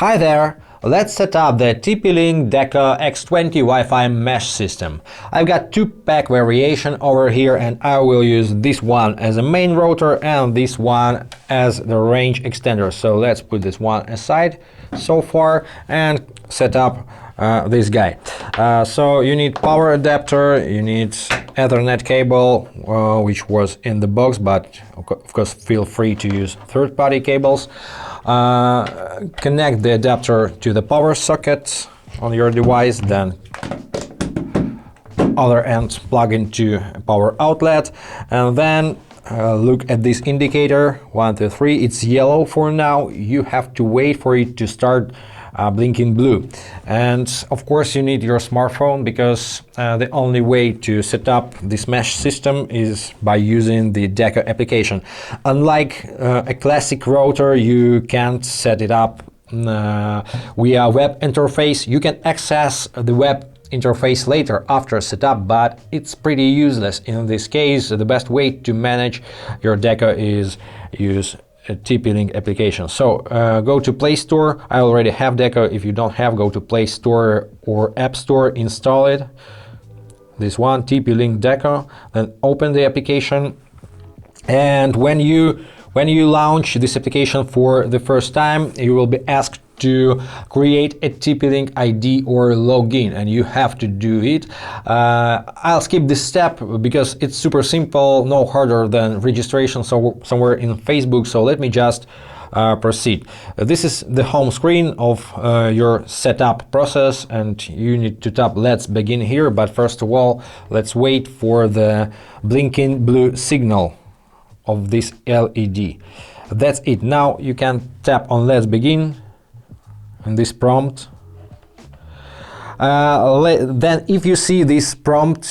Hi there! Let's set up the TP-Link Deco X20 Wi-Fi mesh system. I've got two pack variation over here and I will use this one as a main router and this one as the range extender. So let's put this one aside so far and set up this guy. So you need power adapter, you need Ethernet cable, which was in the box, but of course feel free to use third-party cables. Connect the adapter to the power socket on your device, then other end plug into a power outlet, and then look at this indicator 1, 2, 3. It's yellow for now. You have to wait for it to start blinking blue. And of course you need your smartphone, because the only way to set up this mesh system is by using the Deco application. Unlike a classic router, you can't set it up via web interface. You can access the web interface later after setup, but it's pretty useless in this case. The best way to manage your Deco is use a TP-Link application. So go to Play Store. I already have Deco. If you don't have, go to Play Store or App Store, install it. This one, TP-Link Deco. Then open the application. And when you launch this application for the first time, you will be asked to create a TP-Link ID or login, and you have to do it. I'll skip this step because it's super simple, no harder than registration somewhere in Facebook, so let me just proceed. This is the home screen of your setup process, and you need to tap Let's Begin here, but first of all, let's wait for the blinking blue signal of this LED. That's it. Now you can tap on Let's Begin in this prompt. Then if you see this prompt,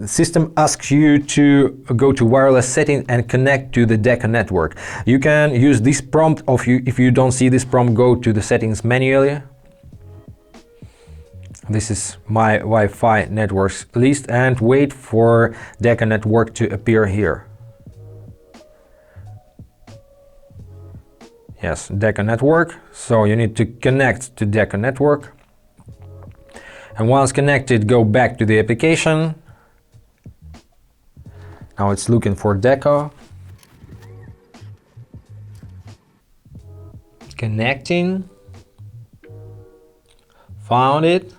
system asks you to go to wireless setting and connect to the Deco network. You can use this prompt, or if you don't see this prompt, go to the settings manually. This is my Wi-Fi networks list, and wait for Deco network to appear here. Yes, Deco network. So you need to connect to Deco network. And once connected, go back to the application. Now it's looking for Deco. Connecting. Found it.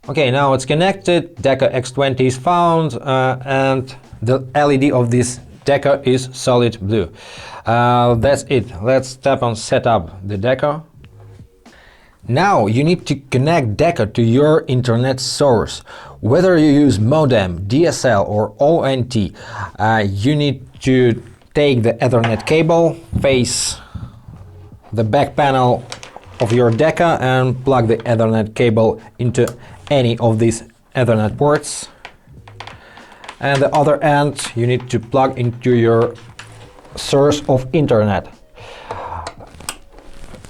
Okay, now it's connected. Deco X20 is found, and the LED of this Deco is solid blue. That's it. Let's tap on Setup the Deco. Now you need to connect Deco to your internet source. Whether you use modem, DSL or ONT, you need to take the Ethernet cable, face the back panel of your Deco and plug the Ethernet cable into any of these Ethernet ports. And the other end you need to plug into your source of internet.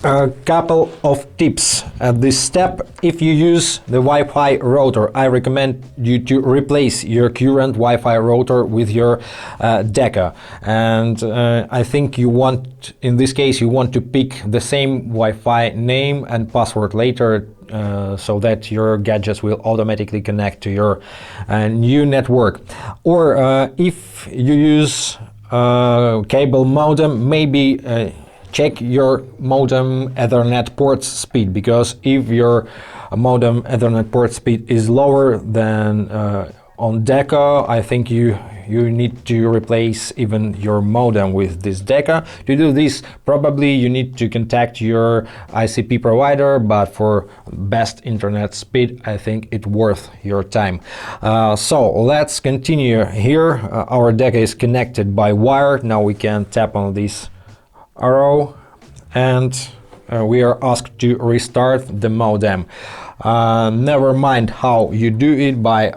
A couple of tips at this step. If you use the Wi-Fi router, I recommend you to replace your current Wi-Fi router with your Deco. And I think in this case, you want to pick the same Wi-Fi name and password later, so that your gadgets will automatically connect to your new network. Or if you use cable modem, maybe check your modem Ethernet port speed, because if your modem Ethernet port speed is lower than on Deco, I think you need to replace even your modem with this Deco. To do this, probably you need to contact your ICP provider, but for best internet speed, I think it's worth your time. So let's continue here. Our Deco is connected by wire. Now we can tap on this arrow, and we are asked to restart the modem. Never mind how you do it, by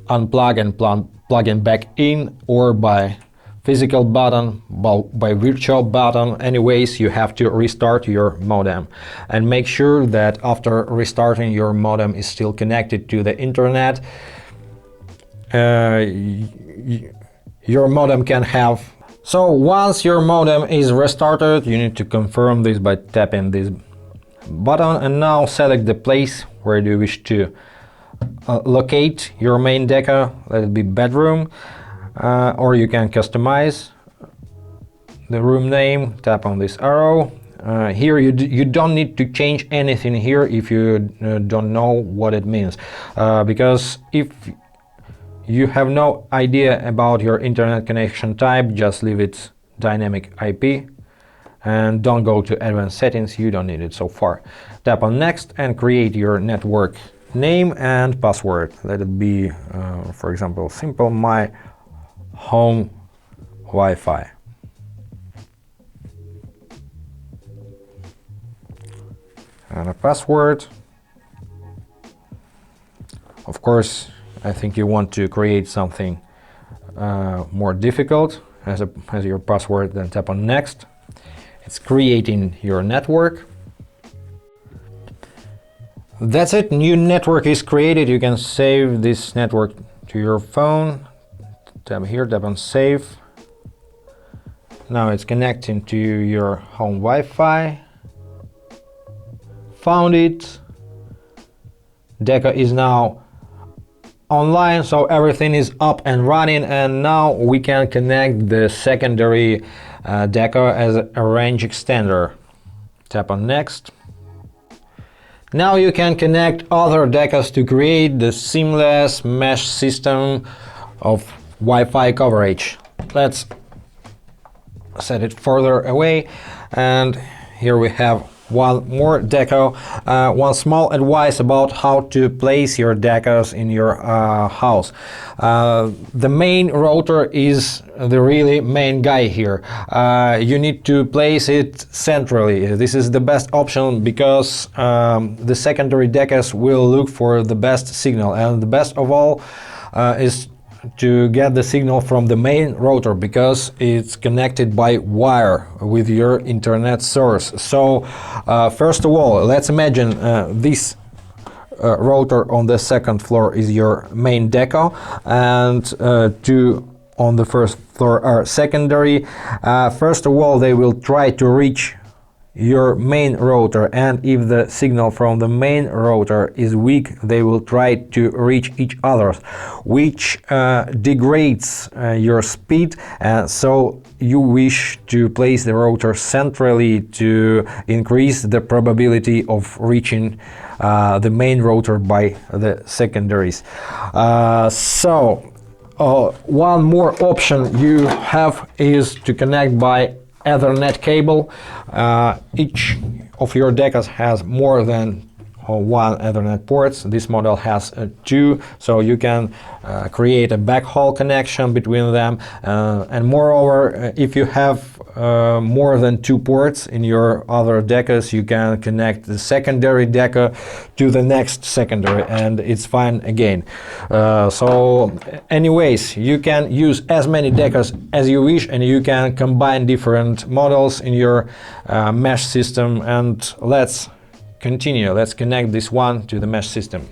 unplug and plugging back in, or by physical button, by virtual button. Anyways, you have to restart your modem, and make sure that after restarting your modem is still connected to the internet. Your modem can have So once your modem is restarted, you need to confirm this by tapping this button, and now select the place where you wish to locate your main deco. Let it be bedroom, or you can customize the room name. Tap on this arrow. Here you don't need to change anything here if you don't know what it means, because if you have no idea about your internet connection type, just leave it dynamic IP and don't go to advanced settings, you don't need it so far. Tap on next and create your network name and password. Let it be, for example, simple my home Wi-Fi. And a password. Of course, I think you want to create something more difficult as your password, then tap on next. It's creating your network. That's it, new network is created. You can save this network to your phone. Tap here, tap on save. Now it's connecting to your home Wi-Fi. Found it. Deco is now online, so everything is up and running, and now we can connect the secondary deco as a range extender. Tap on next. Now you can connect other decos to create the seamless mesh system of Wi-Fi coverage. Let's set it further away, and here we have one more deco. One small advice about how to place your decos in your house. The main router is the really main guy here. You need to place it centrally. This is the best option because the secondary decos will look for the best signal, and the best of all is to get the signal from the main router because it's connected by wire with your internet source. So first of all, let's imagine this router on the second floor is your main deco, and two on the first floor are secondary. First of all, they will try to reach your main router, and if the signal from the main router is weak, they will try to reach each other, which degrades your speed. So you wish to place the router centrally to increase the probability of reaching the main router by the secondaries. One more option you have is to connect by Ethernet cable. Each of your decos has more than one Ethernet ports. This model has two, so you can create a backhaul connection between them. And moreover, if you have more than two ports in your other decos, you can connect the secondary deco to the next secondary, and it's fine again. So anyways, you can use as many decos as you wish, and you can combine different models in your mesh system. And let's continue. Let's connect this one to the mesh system.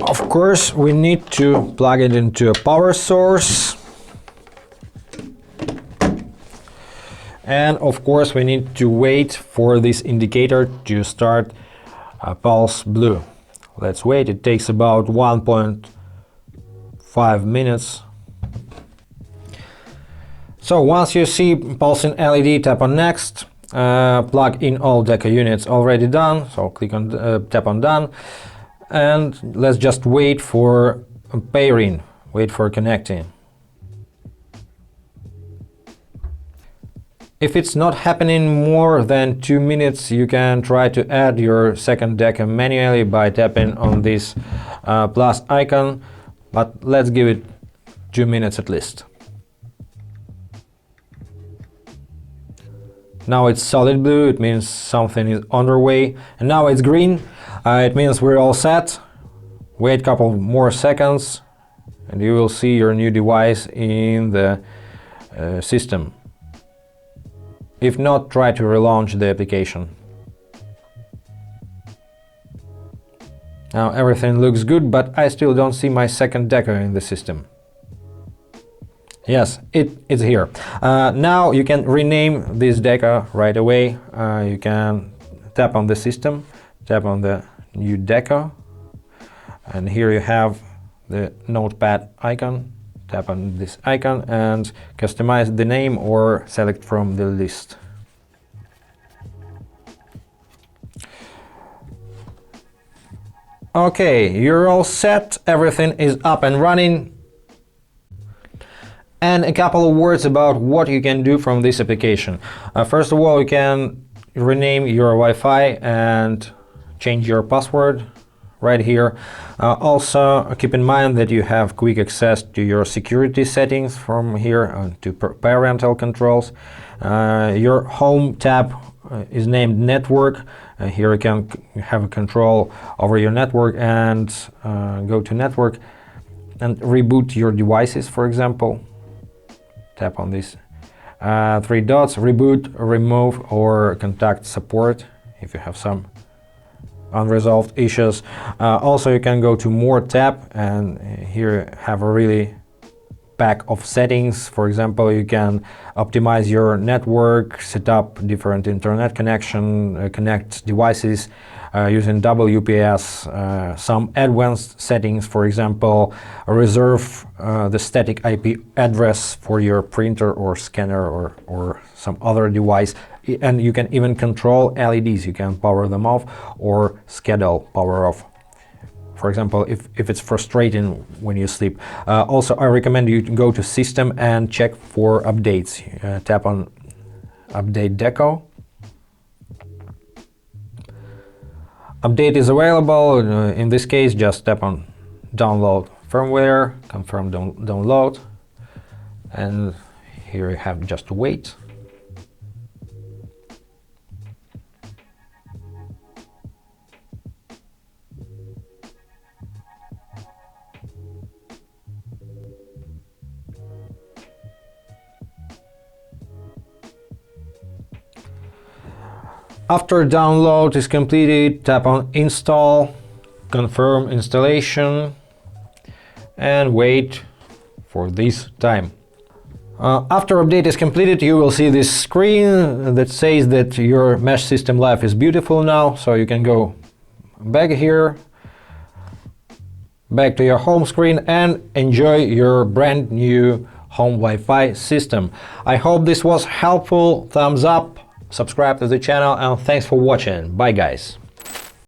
Of course, we need to plug it into a power source. And of course, we need to wait for this indicator to start pulse blue. Let's wait. It takes about 1.5 minutes. So once you see pulsing LED, tap on next. Plug in all deco units already done, so click on tap on done, and let's just wait for pairing, wait for connecting. If it's not happening more than 2 minutes, you can try to add your second deco manually by tapping on this plus icon, but let's give it 2 minutes at least. Now it's solid blue, it means something is underway, and now it's green, it means we're all set. Wait a couple more seconds and you will see your new device in the system. If not, try to relaunch the application. Now everything looks good, but I still don't see my second deco in the system. Yes, it's here. Now you can rename this deco right away. You can tap on the system, tap on the new deco, and here you have the notepad icon. Tap on this icon and customize the name or select from the list. Okay, you're all set, everything is up and running. And a couple of words about what you can do from this application. First of all, you can rename your Wi-Fi and change your password right here. Also, keep in mind that you have quick access to your security settings from here to parental controls. Your home tab is named network. Here you can have a control over your network and go to network and reboot your devices, for example. Tap on these three dots, reboot, remove, or contact support if you have some unresolved issues. Also, you can go to more tab, and here you have a really pack of settings. For example, you can optimize your network, set up different internet connection, connect devices using WPS, some advanced settings, for example, reserve the static IP address for your printer or scanner or some other device. And you can even control LEDs. You can power them off or schedule power off. For example, if it's frustrating when you sleep. Also, I recommend you to go to System and check for updates. Tap on Update Deco. Update is available. In this case, just tap on Download Firmware, confirm download, and here you have just to wait. After download is completed, tap on Install, confirm installation, and wait for this time. After update is completed, you will see this screen that says that your mesh system life is beautiful now, so you can go back here, back to your home screen, and enjoy your brand new home Wi-Fi system. I hope this was helpful. Thumbs up. Subscribe to the channel, and thanks for watching. Bye guys.